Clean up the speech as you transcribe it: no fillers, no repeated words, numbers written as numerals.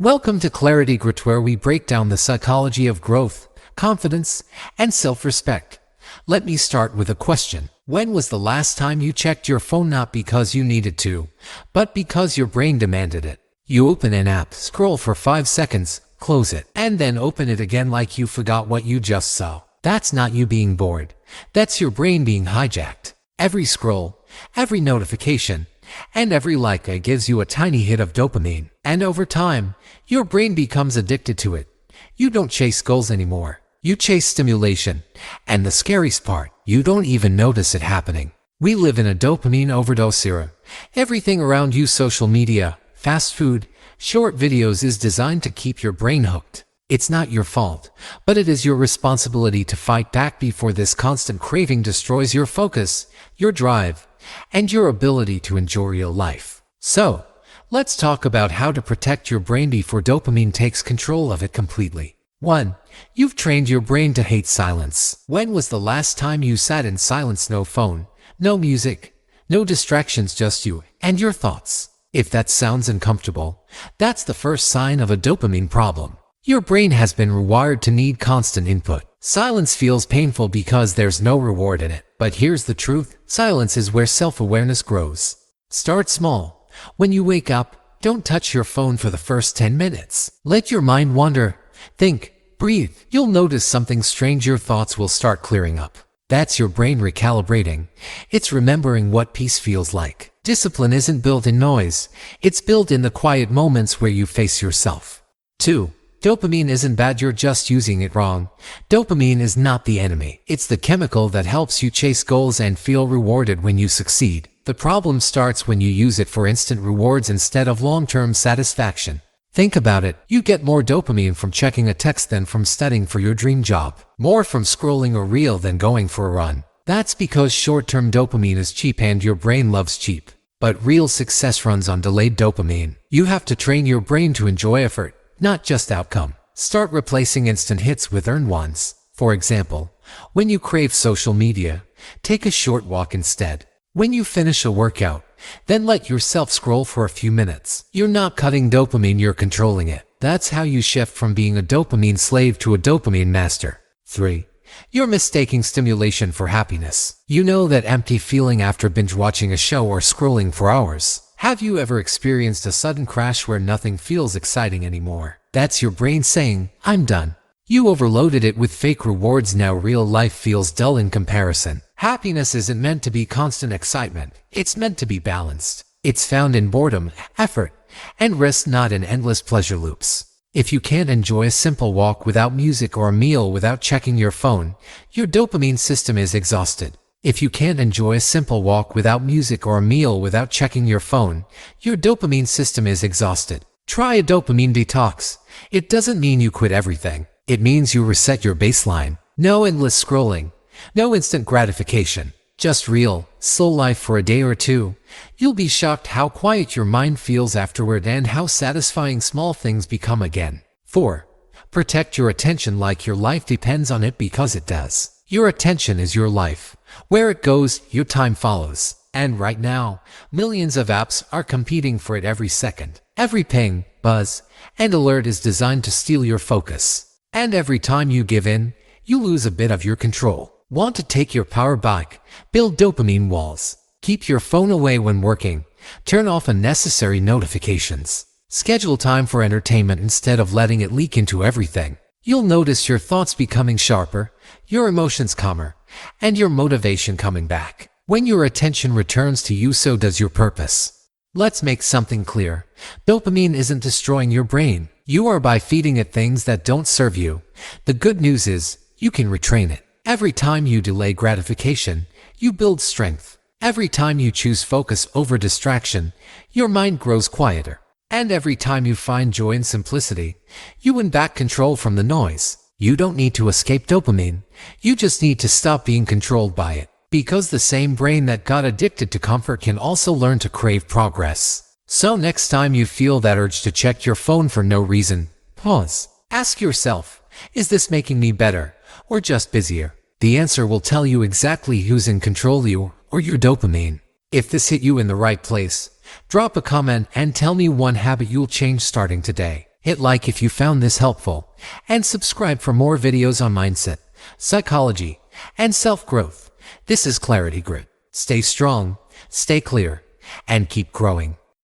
Welcome to ClarityGrit, where we break down the psychology of growth, confidence, and self-respect. Let me start with a question. When was the last time you checked your phone not because you needed to, but because your brain demanded it? You open an app, scroll for 5 seconds, close it, and then open it again like you forgot what you just saw. That's not you being bored. That's your brain being hijacked. Every scroll, every notification, and every like gives you a tiny hit of dopamine. And over time, your brain becomes addicted to it. You don't chase goals anymore. You chase stimulation. And the scariest part, you don't even notice it happening. We live in a dopamine overdose era. Everything around you, social media, fast food, short videos, is designed to keep your brain hooked. It's not your fault, but it is your responsibility to fight back before this constant craving destroys your focus, your drive, and your ability to enjoy real life. So, let's talk about how to protect your brain before dopamine takes control of it completely. 1. You've trained your brain to hate silence. When was the last time you sat in silence? No phone, no music, no distractions, just you and your thoughts. If that sounds uncomfortable, that's the first sign of a dopamine problem. Your brain has been rewired to need constant input. Silence feels painful because there's no reward in it. But here's the truth. Silence is where self-awareness grows. Start small. When you wake up, don't touch your phone for the first 10 minutes. Let your mind wander. Think. Breathe. You'll notice something strange. Your thoughts will start clearing up. That's your brain recalibrating. It's remembering what peace feels like. Discipline isn't built in noise. It's built in the quiet moments where you face yourself. 2. Dopamine isn't bad, you're just using it wrong. Dopamine is not the enemy. It's the chemical that helps you chase goals and feel rewarded when you succeed. The problem starts when you use it for instant rewards instead of long-term satisfaction. Think about it. You get more dopamine from checking a text than from studying for your dream job. More from scrolling a reel than going for a run. That's because short-term dopamine is cheap and your brain loves cheap. But real success runs on delayed dopamine. You have to train your brain to enjoy effort, not just outcome. Start replacing instant hits with earned ones. For example, when you crave social media, take a short walk instead. When you finish a workout, then let yourself scroll for a few minutes. You're not cutting dopamine, you're controlling it. That's how you shift from being a dopamine slave to a dopamine master. 3. You're mistaking stimulation for happiness. You know that empty feeling after binge watching a show or scrolling for hours. Have you ever experienced a sudden crash where nothing feels exciting anymore? That's your brain saying, I'm done. You overloaded it with fake rewards. Now real life feels dull in comparison. Happiness isn't meant to be constant excitement. It's meant to be balanced. It's found in boredom, effort, and rest, not in endless pleasure loops. If you can't enjoy a simple walk without music or a meal without checking your phone, your dopamine system is exhausted. If you can't enjoy a simple walk without music or a meal without checking your phone, your dopamine system is exhausted. Try a dopamine detox. It doesn't mean you quit everything. It means you reset your baseline. No endless scrolling. No instant gratification. Just real, slow life for a day or two. You'll be shocked how quiet your mind feels afterward and how satisfying small things become again. 4. Protect your attention like your life depends on it, because it does. Your attention is your life. Where it goes, your time follows. And right now, millions of apps are competing for it every second. Every ping, buzz, and alert is designed to steal your focus. And every time you give in, you lose a bit of your control. Want to take your power back? Build dopamine walls. Keep your phone away when working. Turn off unnecessary notifications. Schedule time for entertainment instead of letting it leak into everything. You'll notice your thoughts becoming sharper, your emotions calmer, and your motivation coming back. When your attention returns to you, so does your purpose. Let's make something clear. Dopamine isn't destroying your brain. You are by feeding it things that don't serve you. The good news is, you can retrain it. Every time you delay gratification, you build strength. Every time you choose focus over distraction, your mind grows quieter. And every time you find joy in simplicity, you win back control from the noise. You don't need to escape dopamine. You just need to stop being controlled by it. Because the same brain that got addicted to comfort can also learn to crave progress. So next time you feel that urge to check your phone for no reason, pause. Ask yourself, is this making me better or just busier? The answer will tell you exactly who's in control, you or your dopamine. If this hit you in the right place, drop a comment and tell me one habit you'll change starting today. Hit like if you found this helpful, and subscribe for more videos on mindset, psychology, and self-growth. This is Clarity Grit. Stay strong, stay clear, and keep growing.